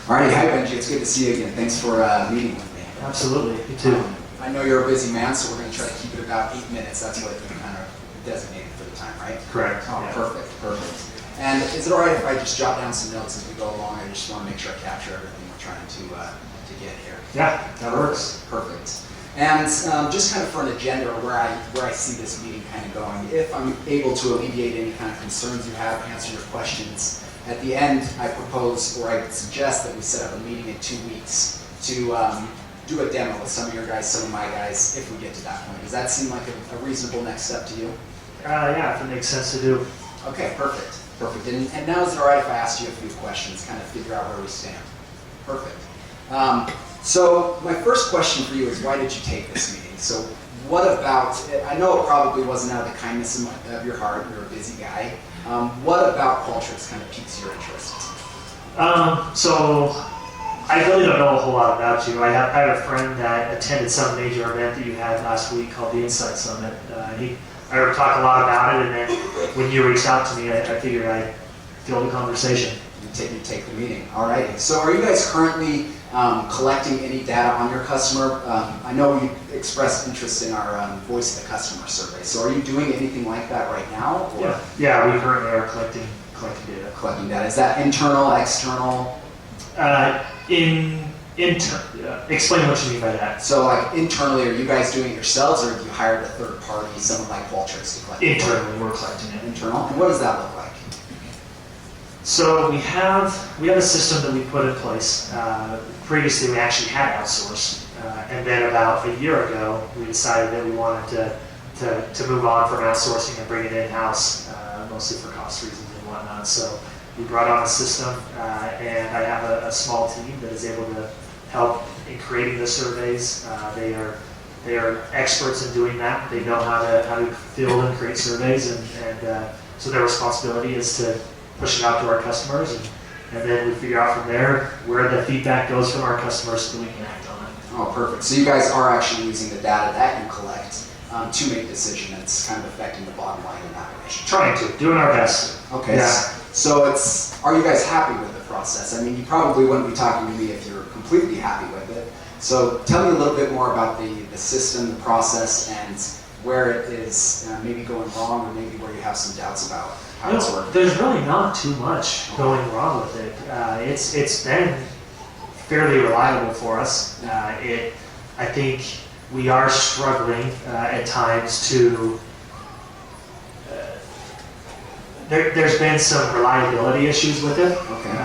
Alrighty, hi Benji, it's good to see you again. Thanks for meeting with me. Absolutely, you too. I know you're a busy man, so we're going to try to keep it about 8 minutes. That's what you kind of designated for the time, right? Correct. Oh, yeah. perfect. And is it alright if I just jot down some notes as we go along? I just want to make sure I capture everything we're trying to get here. Yeah, that works. Perfect. And just kind of for an agenda, or where I see this meeting kind of going, if I'm able to alleviate any kind of concerns you have, answer your questions, at the end I propose, or I suggest that we set up a meeting in 2 weeks to do a demo with some of your guys, some of my guys, if we get to that point. Does that seem like a reasonable next step to you? Yeah, if it makes sense to do. Okay, perfect. And now is it alright if I ask you a few questions, kind of figure out where we stand? Perfect. So my first question for you is, why did you take this meeting? So what about, I know it probably wasn't out of the kindness of your heart, you're a busy guy. What about Qualtrics kind of piques your interest? So I really don't know a whole lot about you. I have a friend that attended some major event that you had last week called the Insight Summit. I heard talk a lot about it, and then when you reached out to me, I figured I'd field the conversation. You take the meeting. All right. So are you guys currently collecting any data on your customer? I know you expressed interest in our Voice of the Customer survey. So are you doing anything like that right now? Or? Yeah, we currently are collecting data. Collecting data. Is that internal, external? Explain what you mean by that. So like internally, are you guys doing it yourselves, or have you hired a third party, someone like Qualtrics to collect it? Internally, we're collecting it. Internal? And what does that look like? So we have a system that we put in place. Previously, we actually had outsourced, and then about a year ago, we decided that we wanted to move on from outsourcing and bring it in-house, mostly for cost reasons and whatnot. So we brought on a system, and I have a small team that is able to help in creating the surveys. They are experts in doing that. They know how to field and create surveys, and so their responsibility is to push it out to our customers, and then we figure out from there where the feedback goes from our customers so that we can act on it. Oh, perfect. So you guys are actually using the data that you collect to make a decision that's kind of affecting the bottom line in that relationship. Trying to, doing our best. Okay. Yeah. So are you guys happy with the process? I mean, you probably wouldn't be talking to me if you're completely happy with it. So tell me a little bit more about the system, the process, and where it is maybe going wrong, or maybe where you have some doubts about how it's working. There's really not too much going wrong with it. It's been fairly reliable for us. I think we are struggling at times to. There's been some reliability issues with it. Okay.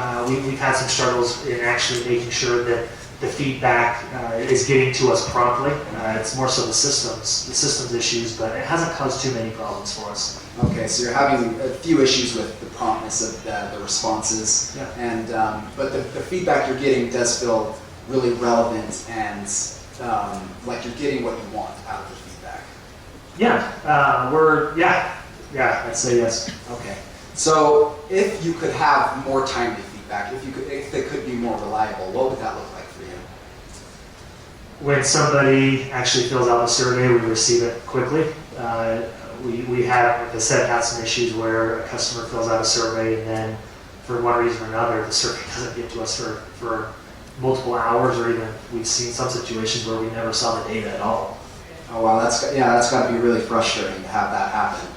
We've had some struggles in actually making sure that the feedback is getting to us promptly. It's more so the systems issues, but it hasn't caused too many problems for us. Okay, so you're having a few issues with the promptness of the responses, yeah. And but the feedback you're getting does feel really relevant, and like you're getting what you want out of the feedback. Yeah, I'd say yes. Okay, so if you could have more timely feedback, if it could be more reliable, what would that look like for you? When somebody actually fills out the survey, we receive it quickly. We have, like I said, had some issues where a customer fills out a survey, and then for one reason or another, the survey doesn't get to us for multiple hours, or even we've seen some situations where we never saw the data at all. Oh wow, that's got to be really frustrating to have that happen.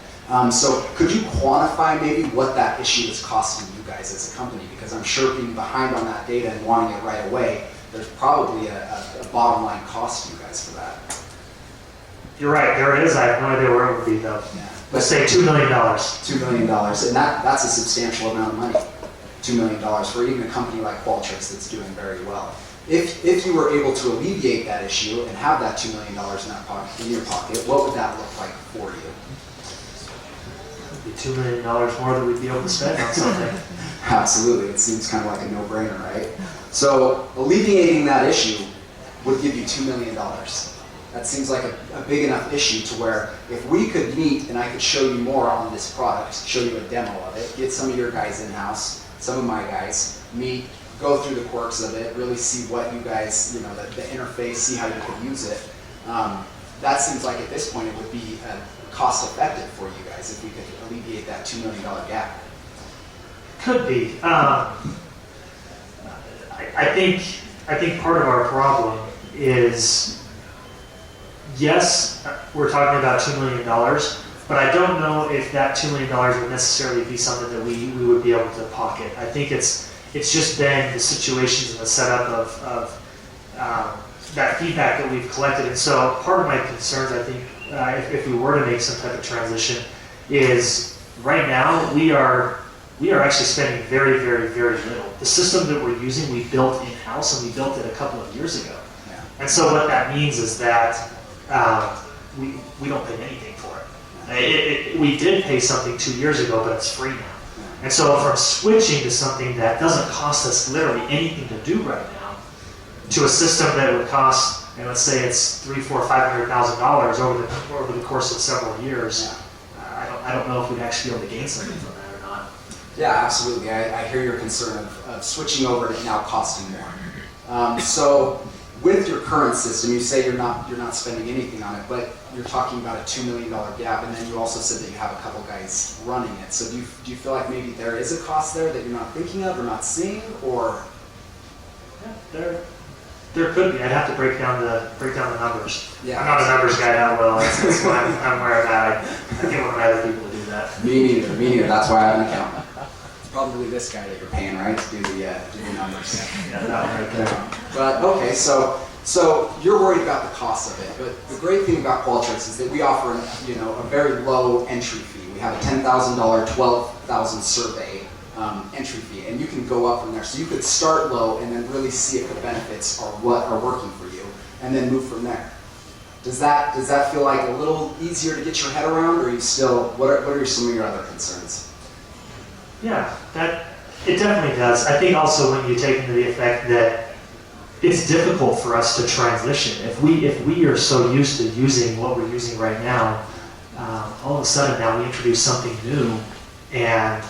So could you quantify maybe what that issue is costing you guys as a company? Because I'm sure being behind on that data and wanting it right away, there's probably a bottom line cost to you guys for that. You're right, there is. I have no idea where it would be though. Yeah. Let's say $2 million. $2 million, and that's a substantial amount of money. $2 million for even a company like Qualtrics that's doing very well. If you were able to alleviate that issue and have that $2 million in your pocket, what would that look like for you? It would be $2 million more that we'd be able to spend on something. Absolutely, it seems kind of like a no-brainer, right? So alleviating that issue would give you $2 million. That seems like a big enough issue to where if we could meet and I could show you more on this product, show you a demo of it, get some of your guys in-house, some of my guys, meet, go through the quirks of it, really see what you guys, the interface, see how you could use it. That seems like at this point it would be cost effective for you guys if we could alleviate that $2 million gap. Could be. I think part of our problem is, yes, we're talking about $2 million, but I don't know if that $2 million would necessarily be something that we would be able to pocket. I think it's just been the situations and the setup of that feedback that we've collected. And so part of my concerns, I think, if we were to make some type of transition, is right now we are actually spending very, very, very little. The system that we're using, we built in-house, and we built it a couple of years ago. Yeah. And so what that means is that we don't pay anything for it. We did pay something 2 years ago, but it's free now. And so from switching to something that doesn't cost us literally anything to do right now, to a system that would cost, and let's say it's $300,000, $400,000 over the course of several years, I don't know if we'd actually be able to gain something from that or not. Yeah, absolutely. I hear your concern of switching over and it now costing more. So with your current system, you say you're not spending anything on it, but you're talking about a $2 million gap, and then you also said that you have a couple guys running it. So do you feel like maybe there is a cost there that you're not thinking of or not seeing, or? Yeah, there could be. I'd have to break down the numbers. Yeah, I'm not a numbers guy that well. That's why I'm where I'm at. I get one of my other people to do that. Me neither. That's why I have an accountant. It's probably this guy that you're paying, right, to do the numbers. Yeah, that one right there. But okay, so you're worried about the cost of it. But the great thing about Qualtrics is that we offer a very low entry fee. We have a $10,000, 12,000 survey entry fee, and you can go up from there. So you could start low and then really see if the benefits are what are working for you, and then move from there. Does that feel like a little easier to get your head around, or are you still? What are some of your other concerns? Yeah, it definitely does. I think also when you take into the effect that it's difficult for us to transition. If we are so used to using what we're using right now, all of a sudden now we introduce something new, and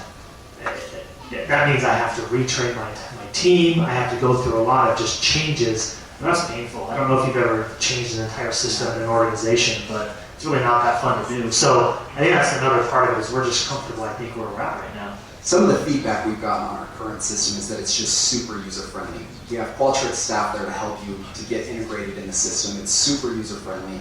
that means I have to retrain my team. I have to go through a lot of just changes. And that's painful. I don't know if you've ever changed an entire system in an organization, but it's really not that fun to do. So I think that's another part of it, is we're just comfortable, I think, where we're at right now. Some of the feedback we've gotten on our current system is that it's just super user-friendly. We have Qualtrics staff there to help you to get integrated in the system. It's super user-friendly.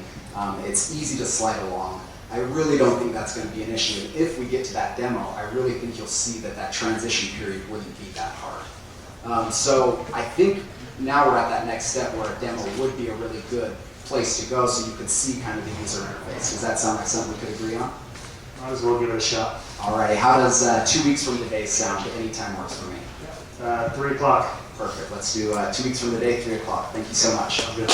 It's easy to slide along. I really don't think that's going to be an issue. If we get to that demo, I really think you'll see that transition period wouldn't be that hard. So I think now we're at that next step where a demo would be a really good place to go, so you could see kind of the user interface. Does that sound like something we could agree on? Might as well give it a shot. Alrighty, how does 2 weeks from today sound? Anytime works for me. 3 o'clock. Perfect. Let's do 2 weeks from today, 3 o'clock. Thank you so much. Sounds good.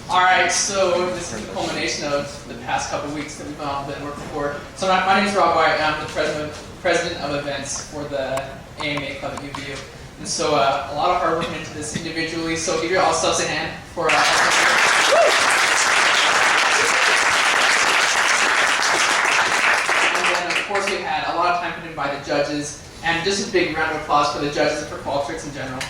All right, so this is the culmination of the past couple weeks that we've been working for. So my name is Rob White, and I'm the president of events for the AMA Club at UVU. And so a lot of hard work into this individually, so give yourselves a hand for And then of course we had a lot of time put in by the judges, and just a big round of applause for the judges and for Qualtrics in general.